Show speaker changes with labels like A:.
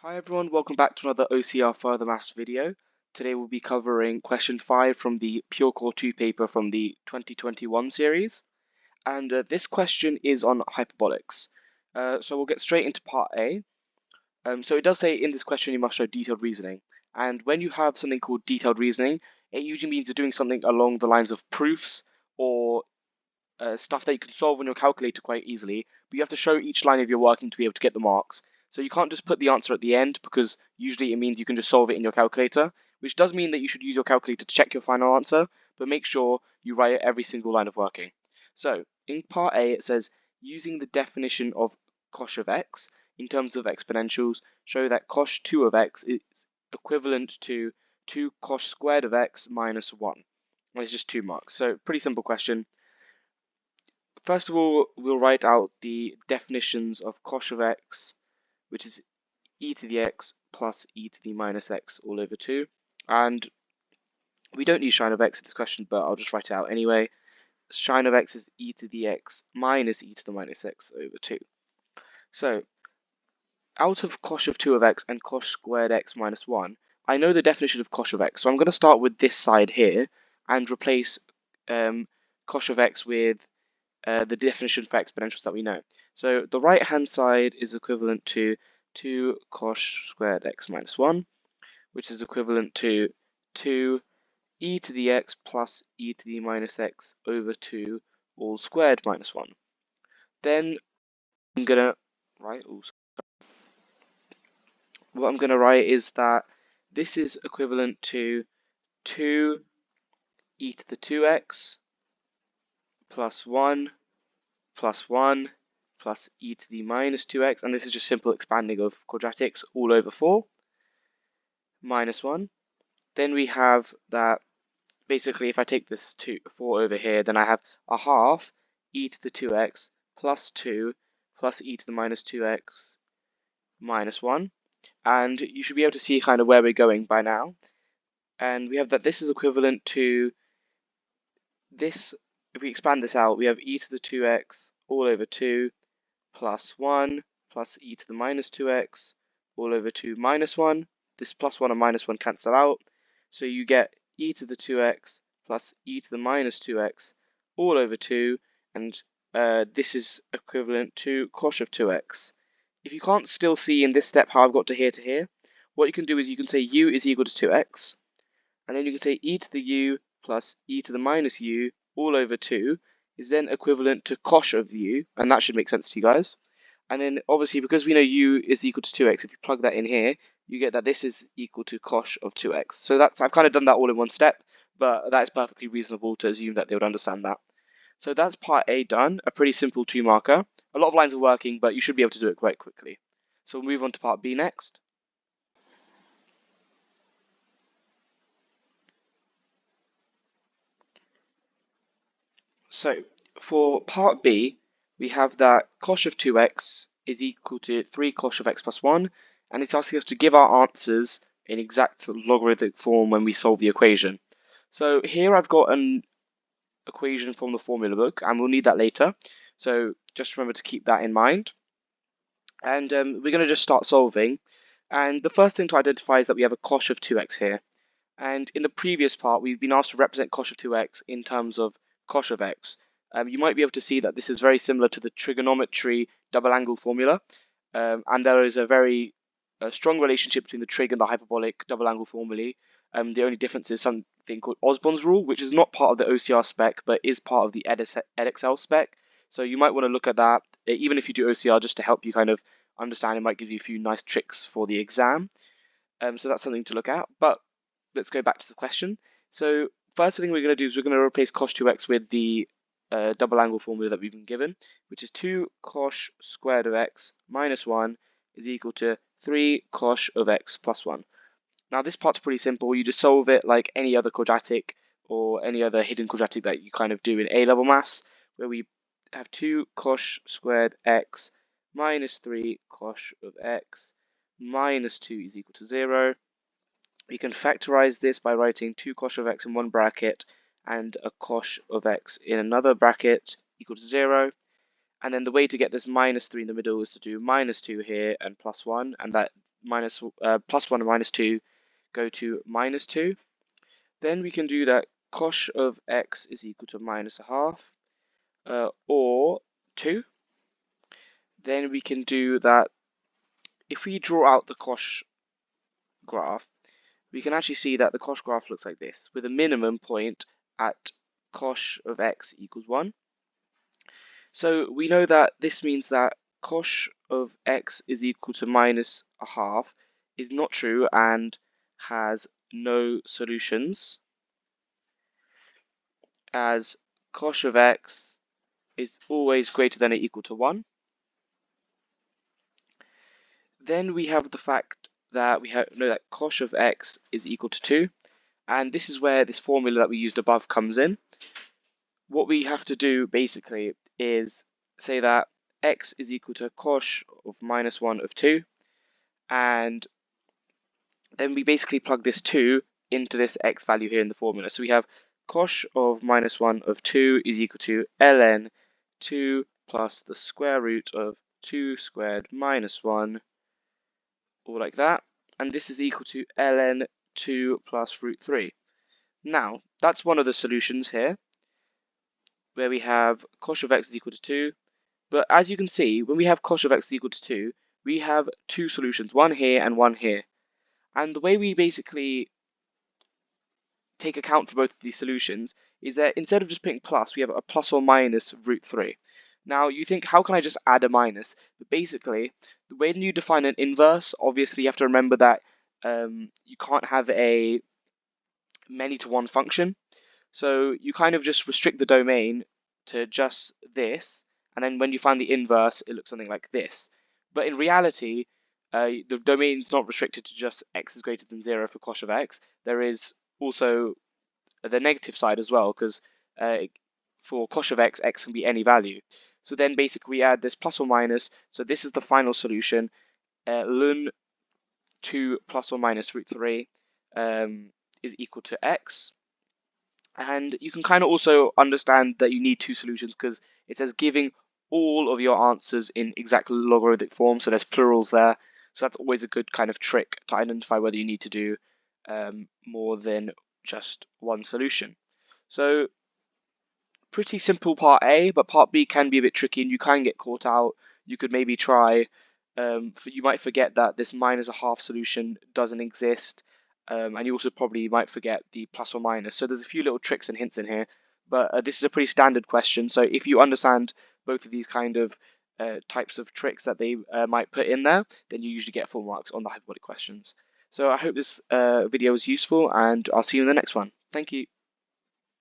A: Hi everyone, welcome back to another OCR Further Maths video. Today we'll be covering question 5 from the Pure Core 2 paper from the 2021 series. And this question is on hyperbolics. So we'll get straight into part A. So it does say in this question you must show detailed reasoning. And when you have something called detailed reasoning, it usually means you're doing something along the lines of proofs or stuff that you can solve on your calculator quite easily, but you have to show each line of your working to be able to get the marks. So you can't just put the answer at the end because usually it means you can just solve it in your calculator, which does mean that you should use your calculator to check your final answer, but make sure you write every single line of working. So in part A it says, using the definition of cosh of x in terms of exponentials, show that cosh 2 of x is equivalent to 2 cosh squared of x minus 1. And it's just 2 marks. So pretty simple question. First of all, we'll write out the definitions of cosh of x, which is e to the x plus e to the minus x all over 2. And we don't need sine of x in this question, but I'll just write it out anyway. Sine of x is e to the x minus e to the minus x over 2. So, out of cosh of 2 of x and cosh squared x minus 1, I know the definition of cosh of x. So I'm going to start with this side here and replace cosh of x with the definition for exponentials that we know. So the right hand side is equivalent to 2 cosh squared x minus 1, which is equivalent to 2 e to the x plus e to the minus x over 2 all squared minus 1. Then I'm going to write, what I'm going to write is that this is equivalent to 2 e to the 2x plus 1 plus 1 plus e to the minus 2x, and this is just simple expanding of quadratics all over 4, minus 1. Then we have that, basically if I take this 4 over here, then I have a half e to the 2x plus 2 plus e to the minus 2x minus 1. And you should be able to see kind of where we're going by now. And we have that this is equivalent to this. If we expand this out, we have e to the 2x all over 2 plus 1 plus e to the minus 2x all over 2 minus 1. This plus 1 and minus 1 cancel out. So you get e to the 2x plus e to the minus 2x all over 2. And this is equivalent to cosh of 2x. If you can't still see in this step how I've got to here, what you can do is you can say u is equal to 2x. And then you can say e to the u plus e to the minus u all over 2 is then equivalent to cosh of u, and that should make sense to you guys. And then obviously because we know u is equal to 2x, if you plug that in here, you get that this is equal to cosh of 2x. So I've kind of done that all in one step, but that is perfectly reasonable to assume that they would understand that. So that's part A done, a pretty simple 2 marker. A lot of lines are working, but you should be able to do it quite quickly. So we'll move on to part B next. So for part B, we have that cosh of 2x is equal to 3 cosh of x plus 1, and it's asking us to give our answers in exact logarithmic form when we solve the equation. So here I've got an equation from the formula book, and we'll need that later. So just remember to keep that in mind. And we're going to just start solving. And the first thing to identify is that we have a cosh of 2x here. And in the previous part, we've been asked to represent cosh of 2x in terms of cosh of x. You might be able to see that this is very similar to the trigonometry double angle formula. And there is a very strong relationship between the trig and the hyperbolic double angle formulae. The only difference is something called Osborne's rule, which is not part of the OCR spec, but is part of the Edexcel spec. So you might want to look at that, even if you do OCR, just to help you kind of understand. It might give you a few nice tricks for the exam. So that's something to look at. But let's go back to the question. So first thing we're going to do is we're going to replace cosh 2x with the double angle formula that we've been given, which is 2 cosh squared of x minus 1 is equal to 3 cosh of x plus 1. Now this part's pretty simple. You just solve it like any other quadratic or any other hidden quadratic that you kind of do in A-level maths, where we have 2 cosh squared x minus 3 cosh of x minus 2 is equal to 0. We can factorize this by writing 2 cosh of x in one bracket and a cosh of x in another bracket equal to 0. And then the way to get this minus 3 in the middle is to do minus 2 here and plus 1, and that plus 1 and minus 2 go to minus 2. Then we can do that cosh of x is equal to minus a half, or 2. Then we can do that if we draw out the cosh graph, we can actually see that the cosh graph looks like this, with a minimum point at cosh of x equals 1. So we know that this means that cosh of x is equal to minus a half is not true and has no solutions, as cosh of x is always greater than or equal to 1. Then we have the fact that we know that cosh of x is equal to 2, and this is where this formula that we used above comes in. What we have to do basically is say that x is equal to cosh of minus 1 of 2, and then we basically plug this 2 into this x value here in the formula. So we have cosh of minus 1 of 2 is equal to ln 2 plus the square root of 2 squared minus 1, all like that. And this is equal to ln 2 plus root 3. Now, that's one of the solutions here, where we have cosh of x is equal to 2. But as you can see, when we have cosh of x is equal to 2, we have two solutions, one here and one here. And the way we basically take account for both of these solutions is that instead of just putting plus, we have a plus or minus root 3. Now you think, how can I just add a minus? But basically, the way you define an inverse, obviously you have to remember that you can't have a many-to-one function. So you kind of just restrict the domain to just this, and then when you find the inverse, it looks something like this. But in reality, the domain is not restricted to just x is greater than 0 for cosh of x. There is also the negative side as well, because for cosh of x, x can be any value. So then basically we add this plus or minus, so this is the final solution, ln 2 plus or minus root 3 is equal to x. And you can kind of also understand that you need two solutions because it says giving all of your answers in exact logarithmic form, so there's plurals there. So that's always a good kind of trick to identify whether you need to do more than just one solution. So pretty simple part A, but part B can be a bit tricky and you can get caught out. You could maybe try, you might forget that this minus a half solution doesn't exist. And you also probably might forget the plus or minus. So there's a few little tricks and hints in here, but this is a pretty standard question. So if you understand both of these kind of types of tricks that they might put in there, then you usually get full marks on the hyperbolic questions. So I hope this video was useful, and I'll see you in the next one. Thank you.